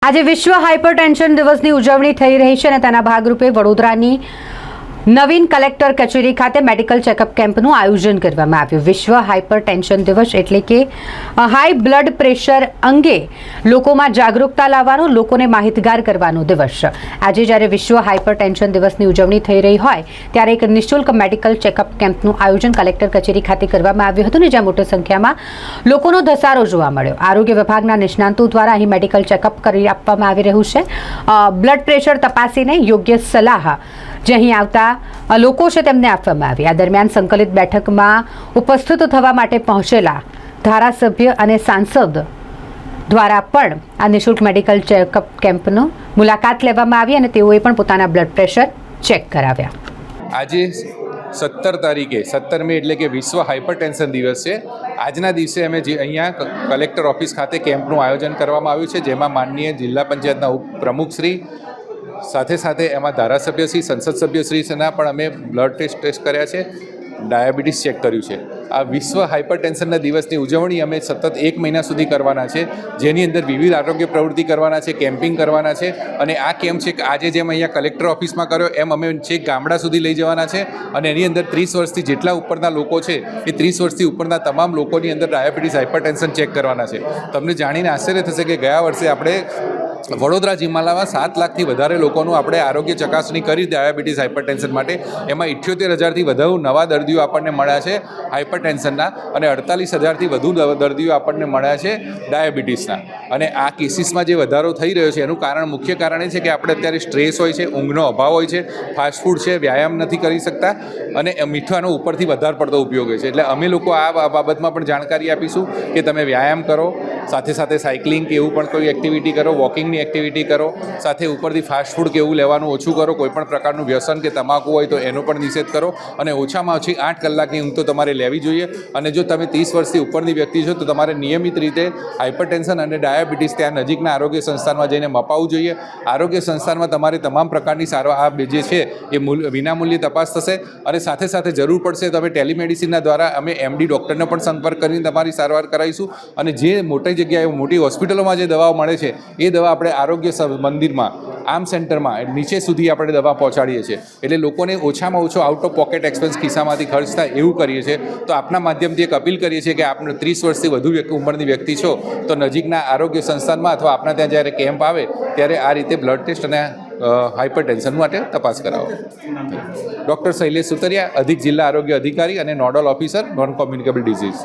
આજે વિશ્વ હાઇપરટેન્શન દિવસની ઉજવણી થઈ રહી છે અને તેના ભાગરૂપે વડોદરાની નવીન કલેક્ટર કચેરી ખાતે મેડિકલ ચેકઅપ કેમ્પનું આયોજન કરવામાં આવ્યું। વિશ્વ હાઇપરટેન્શન દિવસ એટલે કે હાઈ બ્લડ પ્રેશર અંગે લોકોમાં જાગૃતતા લાવવાનો, લોકોને માહિતગાર કરવાનો દિવસ। આજે જ્યારે વિશ્વ હાઇપરટેન્શન દિવસની ઉજવણી થઈ રહી હોય ત્યારે એક નિઃશુલ્ક મેડિકલ ચેકઅપ કેમ્પનું આયોજન કલેક્ટર કચેરી ખાતે કરવામાં આવ્યું હતું ને જ્યાં મોટી સંખ્યામાં લોકોનો ધસારો જોવા મળ્યો। આરોગ્ય વિભાગના નિષ્ણાંતો દ્વારા અહીં મેડિકલ ચેકઅપ કરી આપવામાં આવી રહ્યું છે। બ્લડ પ્રેશર તપાસીને યોગ્ય સલાહ જે અહીં આવતા લોકો છે તેમને આપવામાં આવી। આ દરમિયાન સંકલિત બેઠકમાં ઉપસ્થિત થવા માટે પહોંચેલા ધારાસભ્ય અને સાંસદ દ્વારા પણ આ નિઃશુલ્ક મેડિકલ ચેકઅપ કેમ્પનો મુલાકાત લેવામાં આવી અને તેઓએ પણ પોતાના બ્લડ પ્રેશર ચેક કરાવ્યા। આજે 17 તારીખે 17 મે એટલે કે વિશ્વ હાઇપરટેન્શન દિવસ છે। આજના દિવસે અમે જે અહીંયા કલેક્ટર ઓફિસ ખાતે કેમ્પનું આયોજન કરવામાં આવ્યું છે, જેમાં માનનીય જિલ્લા પંચાયતના ઉપપ્રમુખશ્રી સાથે સાથે એમાં ધારાસભ્યશ્રી, સંસદ સભ્યશ્રીના પણ અમે બ્લડ ટેસ્ટ કર્યા છે, ડાયાબિટીસ ચેક કર્યું છે। આ વિશ્વ હાઇપરટેન્શનના દિવસની ઉજવણી અમે સતત 1 મહિના સુધી કરવાના છે, જેની અંદર વિવિધ આરોગ્ય પ્રવૃત્તિ કરવાના છે, કેમ્પિંગ કરવાના છે અને આ કેમ્પ છે કે આજે જેમ અહીંયા કલેક્ટર ઓફિસમાં કર્યો એમ અમે છેક ગામડા સુધી લઈ જવાના છે અને એની અંદર 30 વર્ષથી જેટલા ઉપરના લોકો છે એ 30 વર્ષથી ઉપરના તમામ લોકોની અંદર ડાયાબિટીસ હાઇપરટેન્શન ચેક કરવાના છે। તમને જાણીને આશ્ચર્ય થશે કે ગયા વર્ષે આપણે વડોદરા જિલ્લામાં 7 લાખથી વધારે લોકોનું આપણે આરોગ્ય ચકાસણી કરી ડાયાબિટીસ હાઇપરટેન્શન માટે। એમાં 78,000થી વધુ નવા દર્દીઓ આપણને મળ્યા છે હાઇપરટેન્શનના અને 48,000થી વધુ દર્દીઓ આપણને મળ્યા છે ડાયાબિટીસના। અને આ કેસીસમાં જે વધારો થઈ રહ્યો છે એનું મુખ્ય કારણ એ છે કે આપણે અત્યારે સ્ટ્રેસ હોય છે, ઊંઘનો અભાવ હોય છે, ફાસ્ટફૂડ છે, વ્યાયામ નથી કરી શકતા અને મીઠાનો ઉપરથી વધારે પડતો ઉપયોગ હોય છે। એટલે અમે લોકો આ બાબતમાં પણ જાણકારી આપીશું કે તમે વ્યાયામ કરો, સાથે સાથે સાયકલિંગ કે એવું પણ કોઈ એક્ટિવિટી કરો, વોકિંગની એક્ટિવિટી કરો, સાથે ઉપરથી ફાસ્ટફૂડ કે એવું લેવાનું ઓછું કરો, કોઈપણ પ્રકારનું વ્યસન કે તમાકુ હોય તો એનો પણ નિષેધ કરો અને ઓછામાં ઓછી 8 કલાકની ઊંઘ તો તમારે લેવી જોઈએ। અને જો તમે 30 વર્ષથી ઉપરની વ્યક્તિ છો તો તમારે નિયમિત રીતે હાઇપરટેન્શન અને ડાયાબિટીસ ત્યાં નજીકના આરોગ્ય સંસ્થાનમાં જઈને મપાવવું જોઈએ। આરોગ્ય સંસ્થાનમાં તમારે તમામ પ્રકારની સારવાર આ જે છે એ વિનામૂલ્યે તપાસ થશે અને સાથે સાથે જરૂર પડશે તો અમે ટેલિમેડિસિનના દ્વારા અમે MD ડૉક્ટરનો પણ સંપર્ક કરીને તમારી સારવાર કરાવીશું અને જે મોટી જગ્યાએ મોટી હોસ્પિટલોમાં જે દવાઓ મળે છે એ દવા આપણે આરોગ્ય મંદિરમાં, આર્મ સેન્ટરમાં નીચે સુધી આપણે દવા પહોંચાડીએ છીએ। એટલે લોકોને ઓછામાં ઓછો આઉટ ઓફ પોકેટ એક્સપેન્સ ખિસ્સામાંથી ખર્ચ થાય એવું કરીએ છીએ। તો આપના માધ્યમથી એક અપીલ કરીએ છીએ કે આપણે 30 વર્ષથી વધુ ઉંમરની વ્યક્તિ છો તો નજીકના આરોગ્ય સંસ્થાનમાં અથવા આપણા ત્યાં જ્યારે કેમ્પ આવે ત્યારે આ રીતે બ્લડ ટેસ્ટ અને હાઇપરટેન્શન માટે તપાસ કરાવો। ડૉક્ટર શૈલેષ સુતરિયા, અધિક જિલ્લા આરોગ્ય અધિકારી અને nodal officer, non communicable disease.